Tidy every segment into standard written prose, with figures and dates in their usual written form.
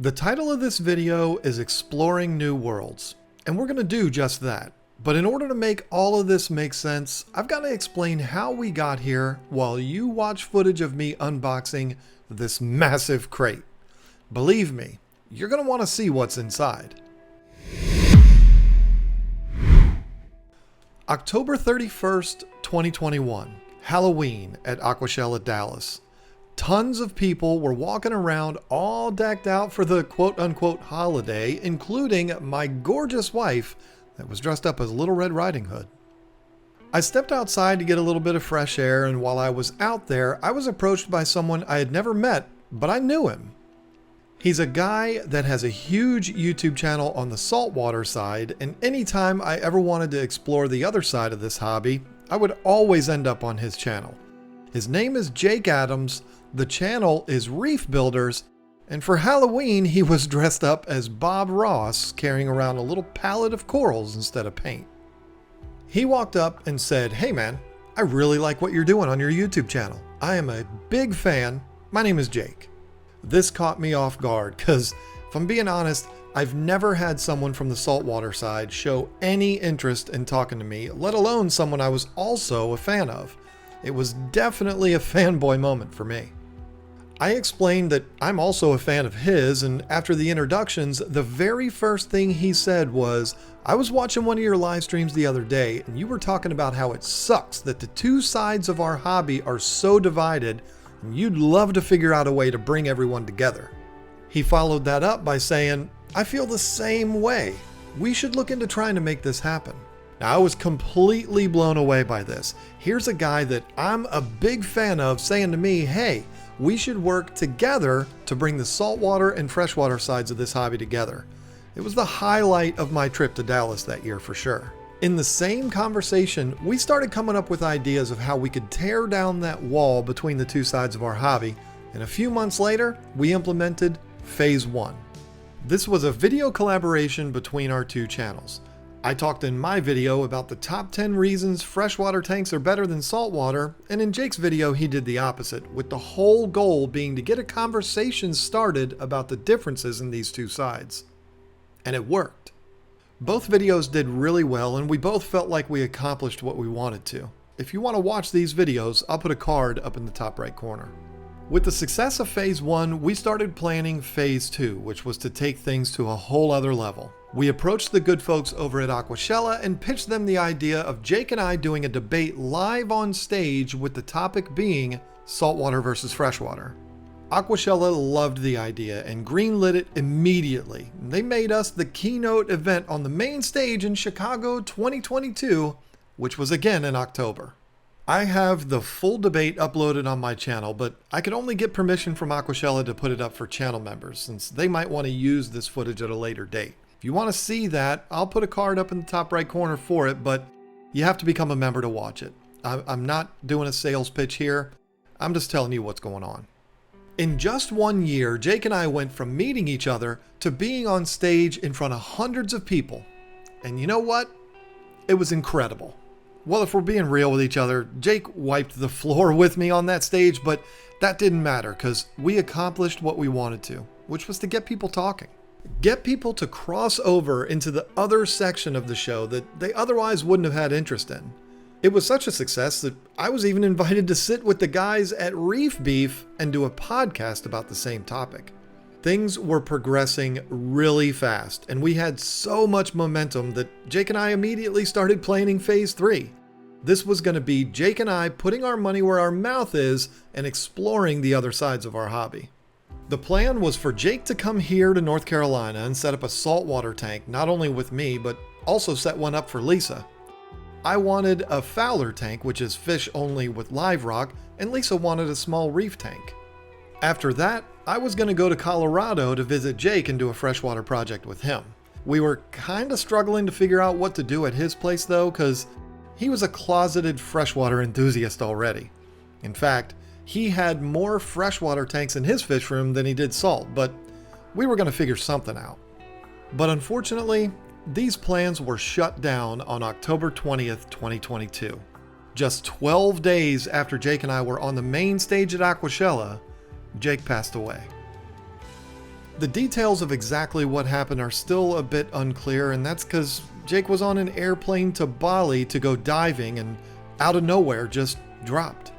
The title of this video is Exploring New Worlds, and we're going to do just that. But in order to make all of this make sense, I've got to explain how we got here while you watch footage of me unboxing this massive crate. Believe me, you're going to want to see what's inside. October 31st, 2021, Halloween at Aquascaping, Dallas. Tons of people were walking around all decked out for the quote-unquote holiday, including my gorgeous wife that was dressed up as Little Red Riding Hood. I stepped outside to get a little bit of fresh air, and while I was out there, I was approached by someone I had never met, but I knew him. He's a guy that has a huge YouTube channel on the saltwater side, and anytime I ever wanted to explore the other side of this hobby, I would always end up on his channel. His name is Jake Adams, the channel is Reef Builders, and for Halloween he was dressed up as Bob Ross carrying around a little pallet of corals instead of paint. He walked up and said, "Hey man, I really like what you're doing on your YouTube channel. I am a big fan. My name is Jake." This caught me off guard because, if I'm being honest, I've never had someone from the saltwater side show any interest in talking to me, let alone someone I was also a fan of. It was definitely a fanboy moment for me. I explained that I'm also a fan of his, and after the introductions, the very first thing he said was, "I was watching one of your live streams the other day, and you were talking about how it sucks that the two sides of our hobby are so divided, and you'd love to figure out a way to bring everyone together." He followed that up by saying, "I feel the same way. We should look into trying to make this happen." Now, I was completely blown away by this. Here's a guy that I'm a big fan of saying to me, "Hey, we should work together to bring the saltwater and freshwater sides of this hobby together." It was the highlight of my trip to Dallas that year for sure. In the same conversation, we started coming up with ideas of how we could tear down that wall between the two sides of our hobby, and a few months later, we implemented Phase 1. This was a video collaboration between our two channels. I talked in my video about the top 10 reasons freshwater tanks are better than saltwater, and in Jake's video he did the opposite, with the whole goal being to get a conversation started about the differences in these two sides. And it worked. Both videos did really well, and we both felt like we accomplished what we wanted to. If you want to watch these videos, I'll put a card up in the top right corner. With the success of Phase 1, we started planning Phase 2, which was to take things to a whole other level. We approached the good folks over at Aquascaping and pitched them the idea of Jake and I doing a debate live on stage, with the topic being saltwater versus freshwater. Aquascaping loved the idea and greenlit it immediately. They made us the keynote event on the main stage in Chicago 2022, which was again in October. I have the full debate uploaded on my channel, but I could only get permission from Aquascaping to put it up for channel members, since they might want to use this footage at a later date. If you want to see that, I'll put a card up in the top right corner for it, but you have to become a member to watch it. I'm not doing a sales pitch here. I'm just telling you what's going on. In just 1 year, Jake and I went from meeting each other to being on stage in front of hundreds of people. And you know what? It was incredible. Well, if we're being real with each other, Jake wiped the floor with me on that stage, but that didn't matter because we accomplished what we wanted to, which was to get people talking. Get people to cross over into the other section of the show that they otherwise wouldn't have had interest in. It was such a success that I was even invited to sit with the guys at Reef Beef and do a podcast about the same topic. Things were progressing really fast, and we had so much momentum that Jake and I immediately started planning Phase 3. This was going to be Jake and I putting our money where our mouth is and exploring the other sides of our hobby. The plan was for Jake to come here to North Carolina and set up a saltwater tank, not only with me, but also set one up for Lisa. I wanted a Fowler tank, which is fish only with live rock, and Lisa wanted a small reef tank. After that, I was going to go to Colorado to visit Jake and do a freshwater project with him. We were kind of struggling to figure out what to do at his place though, because he was a closeted freshwater enthusiast already. In fact, he had more freshwater tanks in his fish room than he did salt, but we were going to figure something out. But unfortunately, these plans were shut down on October 20th, 2022. Just 12 days after Jake and I were on the main stage at Aquascaping, Jake passed away. The details of exactly what happened are still a bit unclear, and that's because Jake was on an airplane to Bali to go diving and out of nowhere just dropped.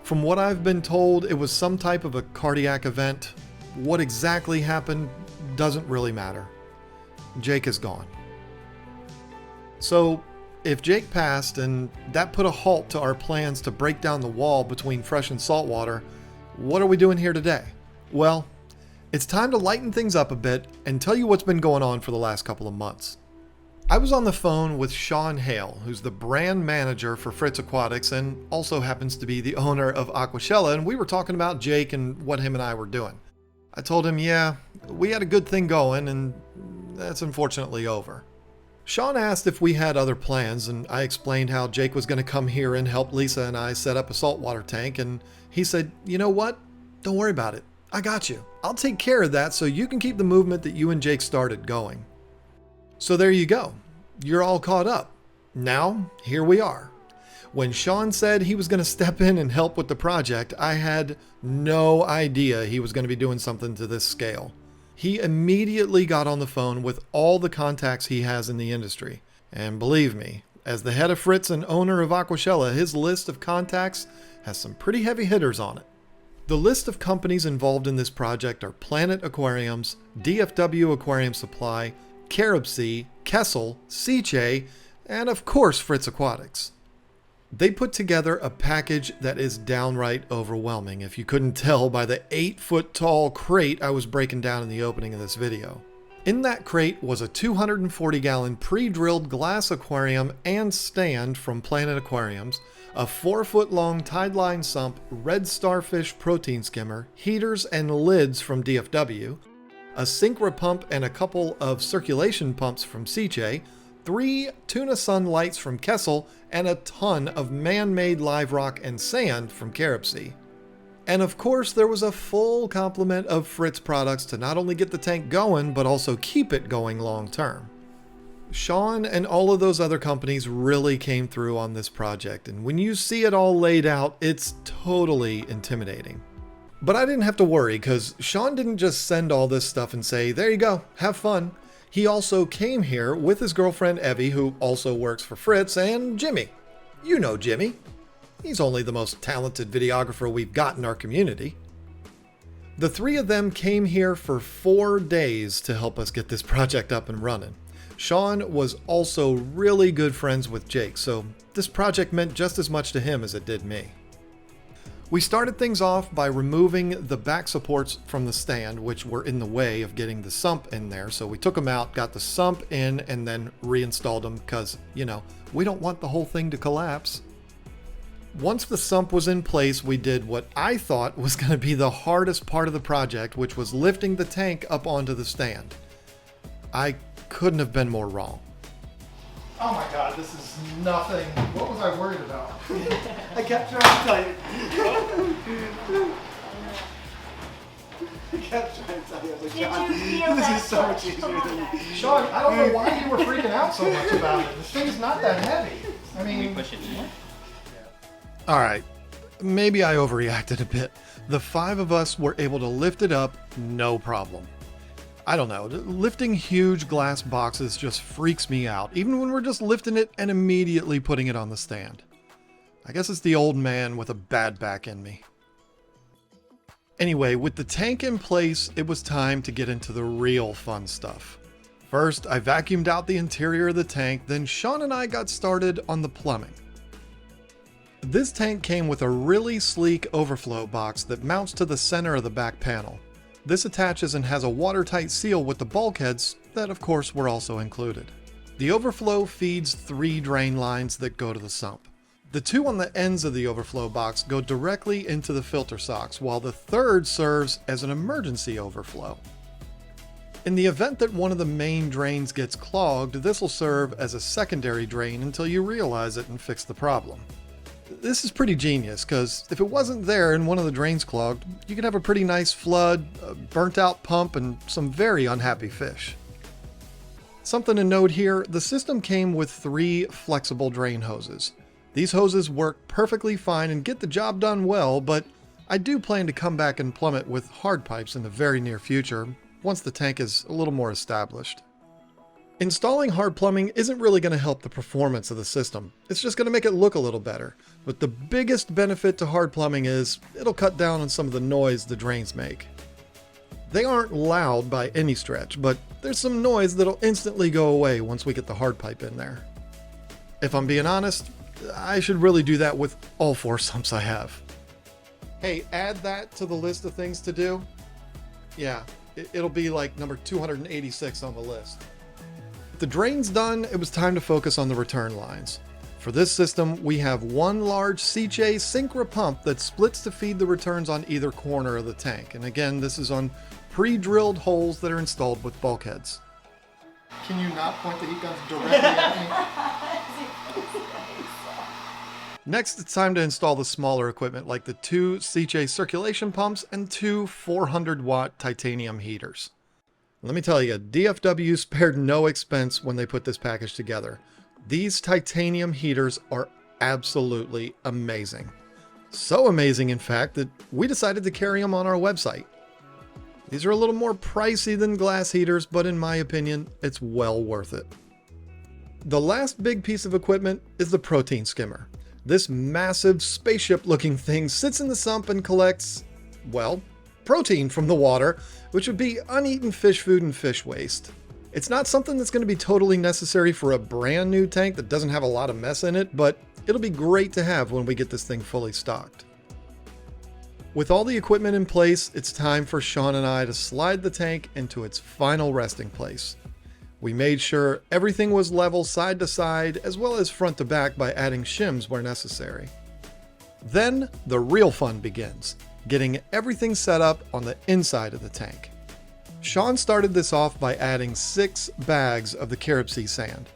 From what I've been told, it was some type of a cardiac event. What exactly happened doesn't really matter. Jake is gone. So, if Jake passed and that put a halt to our plans to break down the wall between fresh and salt water, what are we doing here today? Well, it's time to lighten things up a bit and tell you what's been going on for the last couple of months. I was on the phone with Sean Hale, who's the brand manager for Fritz Aquatics and also happens to be the owner of Aquashella, and we were talking about Jake and what him and I were doing. I told him, yeah, we had a good thing going and that's unfortunately over. Sean asked if we had other plans, and I explained how Jake was going to come here and help Lisa and I set up a saltwater tank, and he said, you know what? Don't worry about it. I got you. I'll take care of that so you can keep the movement that you and Jake started going. So there you go. You're all caught up. Now, here we are. When Sean said he was going to step in and help with the project, I had no idea he was going to be doing something to this scale. He immediately got on the phone with all the contacts he has in the industry. And believe me, as the head of Fritz and owner of Aquashella, his list of contacts has some pretty heavy hitters on it. The list of companies involved in this project are Planet Aquariums, DFW Aquarium Supply, Caribsea, Kessel, Seachay, and of course Fritz Aquatics. They put together a package that is downright overwhelming, if you couldn't tell by the 8-foot tall crate I was breaking down in the opening of this video. In that crate was a 240-gallon pre-drilled glass aquarium and stand from Planet Aquariums, a 4-foot-long tide-line sump, red starfish protein skimmer, heaters and lids from DFW, a Synchra pump and a couple of circulation pumps from Seachay, 3 tuna sun lights from Kessel, and a ton of man-made live rock and sand from Caribsea. And of course, there was a full complement of Fritz products to not only get the tank going, but also keep it going long term. Sean and all of those other companies really came through on this project, and when you see it all laid out, it's totally intimidating. But I didn't have to worry, because Sean didn't just send all this stuff and say, there you go, have fun. He also came here with his girlfriend Evie, who also works for Fritz, and Jimmy. You know Jimmy. He's only the most talented videographer we've got in our community. The 3 of them came here for 4 days to help us get this project up and running. Sean was also really good friends with Jake, so this project meant just as much to him as it did me. We started things off by removing the back supports from the stand, which were in the way of getting the sump in there. So we took them out, got the sump in, and then reinstalled them because, you know, we don't want the whole thing to collapse. Once the sump was in place, we did what I thought was going to be the hardest part of the project, which was lifting the tank up onto the stand. I couldn't have been more wrong. Oh my God, this is nothing. What was I worried about? I kept trying to tell you. I kept trying to tell you. I was like, Sean, this is so much easier than you. Sean, I don't know why you were freaking out so much about it. This thing's not that heavy. I mean, push it more. All right, maybe I overreacted a bit. The 5 of us were able to lift it up, no problem. I don't know, lifting huge glass boxes just freaks me out, even when we're just lifting it and immediately putting it on the stand. I guess it's the old man with a bad back in me. Anyway, with the tank in place, it was time to get into the real fun stuff. First, I vacuumed out the interior of the tank, then Sean and I got started on the plumbing. This tank came with a really sleek overflow box that mounts to the center of the back panel. This attaches and has a watertight seal with the bulkheads that of course were also included. The overflow feeds 3 drain lines that go to the sump. The 2 on the ends of the overflow box go directly into the filter socks, while the 3rd serves as an emergency overflow. In the event that one of the main drains gets clogged, this will serve as a secondary drain until you realize it and fix the problem. This is pretty genius, because if it wasn't there and one of the drains clogged, you could have a pretty nice flood, a burnt out pump, and some very unhappy fish. Something to note here, the system came with 3 flexible drain hoses. These hoses work perfectly fine and get the job done well, but I do plan to come back and plumb it with hard pipes in the very near future, once the tank is a little more established. Installing hard plumbing isn't really going to help the performance of the system. It's just going to make it look a little better. But the biggest benefit to hard plumbing is it'll cut down on some of the noise the drains make. They aren't loud by any stretch, but there's some noise that'll instantly go away once we get the hard pipe in there. If I'm being honest, I should really do that with all 4 sumps I have. Hey, add that to the list of things to do. Yeah, it'll be like number 286 on the list. With the drains done, it was time to focus on the return lines. For this system, we have one large CJ Synchro pump that splits to feed the returns on either corner of the tank. And again, this is on pre-drilled holes that are installed with bulkheads. Can you not point the heat guns directly at me? Next, it's time to install the smaller equipment like the 2 CJ circulation pumps and 2 400-watt titanium heaters. Let me tell you, DFW spared no expense when they put this package together. These titanium heaters are absolutely amazing. So amazing, in fact, that we decided to carry them on our website. These are a little more pricey than glass heaters, but in my opinion, it's well worth it. The last big piece of equipment is the protein skimmer. This massive spaceship-looking thing sits in the sump and collects, well, protein from the water, which would be uneaten fish food and fish waste. It's not something that's going to be totally necessary for a brand new tank that doesn't have a lot of mess in it, but it'll be great to have when we get this thing fully stocked. With all the equipment in place, it's time for Sean and I to slide the tank into its final resting place. We made sure everything was level side to side as well as front to back by adding shims where necessary. Then the real fun begins, getting everything set up on the inside of the tank. Sean started this off by adding 6 bags of the Carib Sea sand.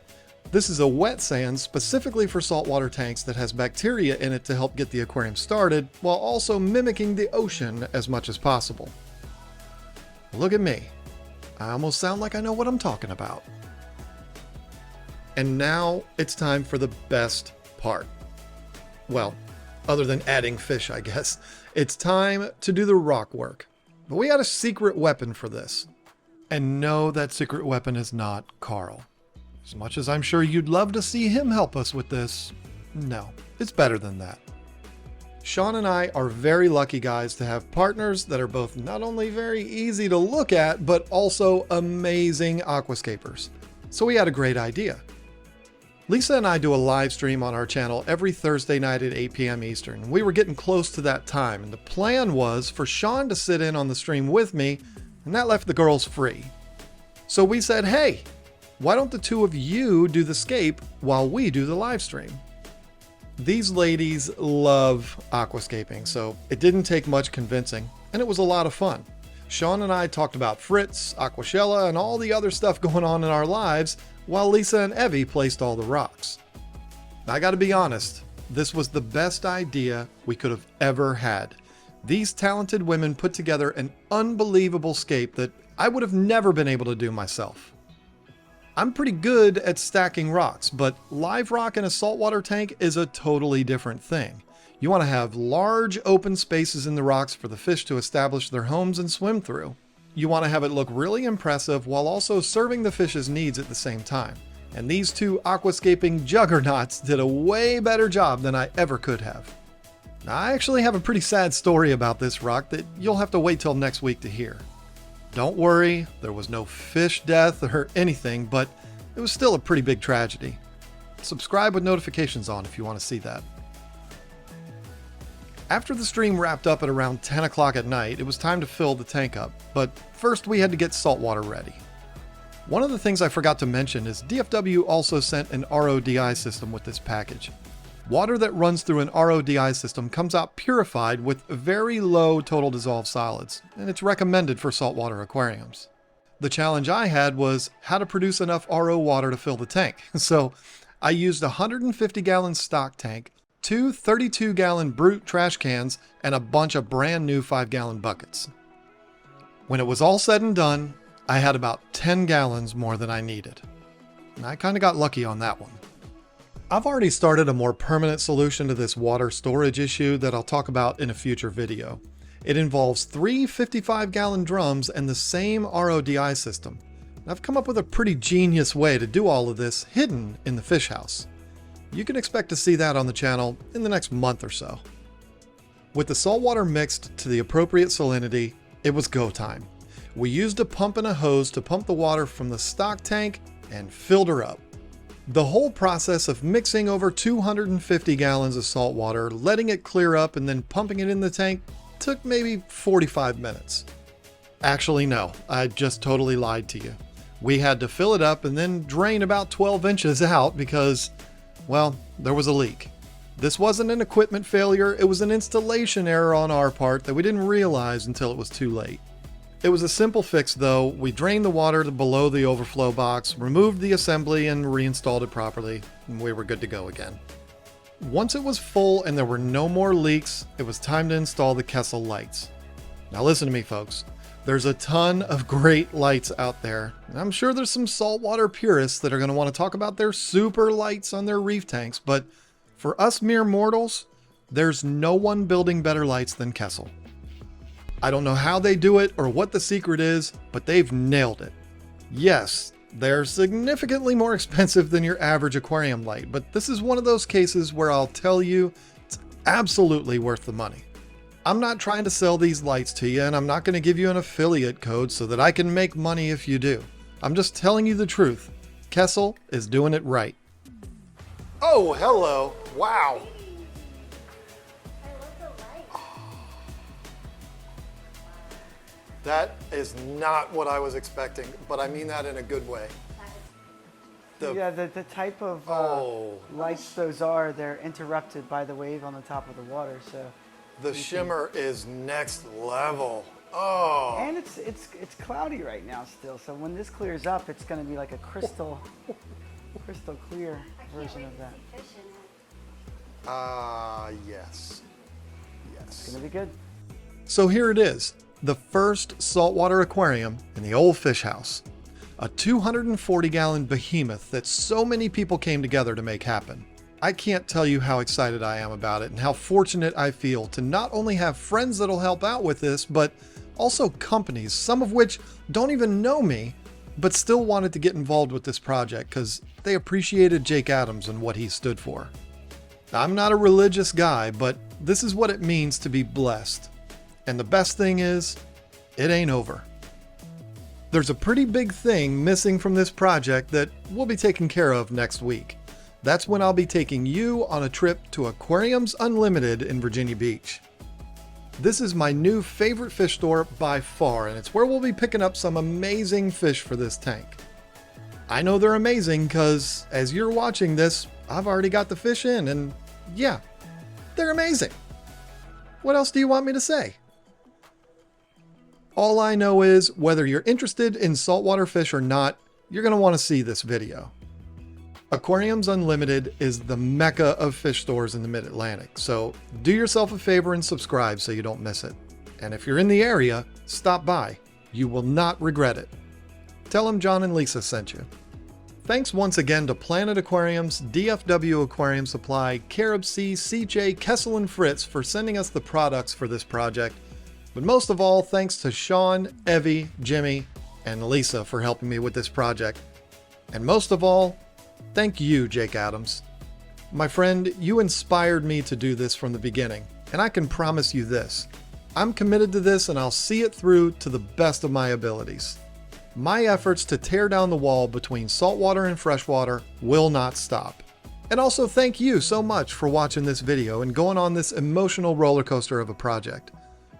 This is a wet sand specifically for saltwater tanks that has bacteria in it to help get the aquarium started while also mimicking the ocean as much as possible. Look at me. I almost sound like I know what I'm talking about. And now it's time for the best part. Well, other than adding fish, I guess. It's time to do the rock work. But we got a secret weapon for this. And no, that secret weapon is not Carl. As much as I'm sure you'd love to see him help us with this, no, it's better than that. Sean and I are very lucky guys to have partners that are both not only very easy to look at, but also amazing aquascapers. So we had a great idea. Lisa and I do a live stream on our channel every Thursday night at 8 p.m. Eastern. We were getting close to that time, and the plan was for Sean to sit in on the stream with me, and that left the girls free. So we said, hey, why don't the 2 of you do the scape while we do the live stream? These ladies love aquascaping, so it didn't take much convincing, and it was a lot of fun. Sean and I talked about Fritz, Aquashella, and all the other stuff going on in our lives, while Lisa and Evie placed all the rocks. I gotta be honest, this was the best idea we could have ever had. These talented women put together an unbelievable scape that I would have never been able to do myself. I'm pretty good at stacking rocks, but live rock in a saltwater tank is a totally different thing. You want to have large open spaces in the rocks for the fish to establish their homes and swim through. You want to have it look really impressive while also serving the fish's needs at the same time. And these 2 aquascaping juggernauts did a way better job than I ever could have. Now, I actually have a pretty sad story about this rock that you'll have to wait till next week to hear. Don't worry, there was no fish death or anything, but it was still a pretty big tragedy. Subscribe with notifications on if you want to see that. After the stream wrapped up at around 10 o'clock at night, it was time to fill the tank up, but first we had to get saltwater ready. One of the things I forgot to mention is DFW also sent an RODI system with this package. Water that runs through an RODI system comes out purified with very low total dissolved solids, and it's recommended for saltwater aquariums. The challenge I had was how to produce enough RO water to fill the tank, so I used a 150-gallon stock tank, 2 32-gallon Brute trash cans, and a bunch of brand new 5-gallon buckets. When it was all said and done, I had about 10 gallons more than I needed. And I kind of got lucky on that one. I've already started a more permanent solution to this water storage issue that I'll talk about in a future video. It involves 3 55-gallon drums and the same RODI system. I've come up with a pretty genius way to do all of this hidden in the fish house. You can expect to see that on the channel in the next month or so. With the saltwater mixed to the appropriate salinity, it was go time. We used a pump and a hose to pump the water from the stock tank and filled her up. The whole process of mixing over 250 gallons of salt water, letting it clear up, and then pumping it in the tank took maybe 45 minutes. Actually, no, I just totally lied to you. We had to fill it up and then drain about 12 inches out because, well, there was a leak. This wasn't an equipment failure, it was an installation error on our part that we didn't realize until it was too late. It was a simple fix though. We drained the water to below the overflow box, removed the assembly and reinstalled it properly, and we were good to go again. Once it was full and there were no more leaks, it was time to install the Kessel lights. Now listen to me folks, there's a ton of great lights out there, and I'm sure there's some saltwater purists that are going to want to talk about their super lights on their reef tanks, but for us mere mortals, there's no one building better lights than Kessel. I don't know how they do it or what the secret is, but they've nailed it. Yes, they're significantly more expensive than your average aquarium light, but this is one of those cases where I'll tell you it's absolutely worth the money. I'm not trying to sell these lights to you, and I'm not going to give you an affiliate code so that I can make money if you do. I'm just telling you the truth. Kessel is doing it right. Oh, hello. Wow. That is not what I was expecting, but I mean that in a good way. The type of lights those are, they're interrupted by the wave on the top of the water, so. The shimmer is next level. Oh. And it's cloudy right now still, so when this clears up, it's gonna be like a crystal clear version of that. Yes. It's gonna be good. So here it is. The first saltwater aquarium in the old fish house. A 240-gallon behemoth that so many people came together to make happen. I can't tell you how excited I am about it and how fortunate I feel to not only have friends that'll help out with this, but also companies, some of which don't even know me, but still wanted to get involved with this project because they appreciated Jake Adams and what he stood for. I'm not a religious guy, but this is what it means to be blessed. And the best thing is, it ain't over. There's a pretty big thing missing from this project that we'll be taking care of next week. That's when I'll be taking you on a trip to Aquariums Unlimited in Virginia Beach. This is my new favorite fish store by far, and it's where we'll be picking up some amazing fish for this tank. I know they're amazing because as you're watching this, I've already got the fish in, and yeah, they're amazing. What else do you want me to say? All I know is whether you're interested in saltwater fish or not, you're going to want to see this video. Aquariums Unlimited is the mecca of fish stores in the Mid-Atlantic, so do yourself a favor and subscribe so you don't miss it. And if you're in the area, stop by. You will not regret it. Tell them John and Lisa sent you. Thanks once again to Planet Aquariums, DFW Aquarium Supply, Carib Sea, CJ, Kessel, and Fritz for sending us the products for this project. But most of all, thanks to Sean, Evie, Jimmy, and Lisa for helping me with this project. And most of all, thank you, Jake Adams. My friend, you inspired me to do this from the beginning, and I can promise you this. I'm committed to this and I'll see it through to the best of my abilities. My efforts to tear down the wall between saltwater and freshwater will not stop. And also thank you so much for watching this video and going on this emotional roller coaster of a project.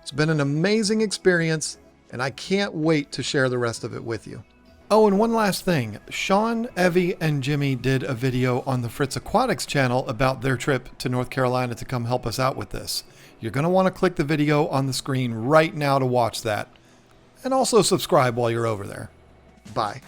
It's been an amazing experience, and I can't wait to share the rest of it with you. Oh, and one last thing. Sean, Evie, and Jimmy did a video on the Fritz Aquatics channel about their trip to North Carolina to come help us out with this. You're going to want to click the video on the screen right now to watch that. And also subscribe while you're over there. Bye.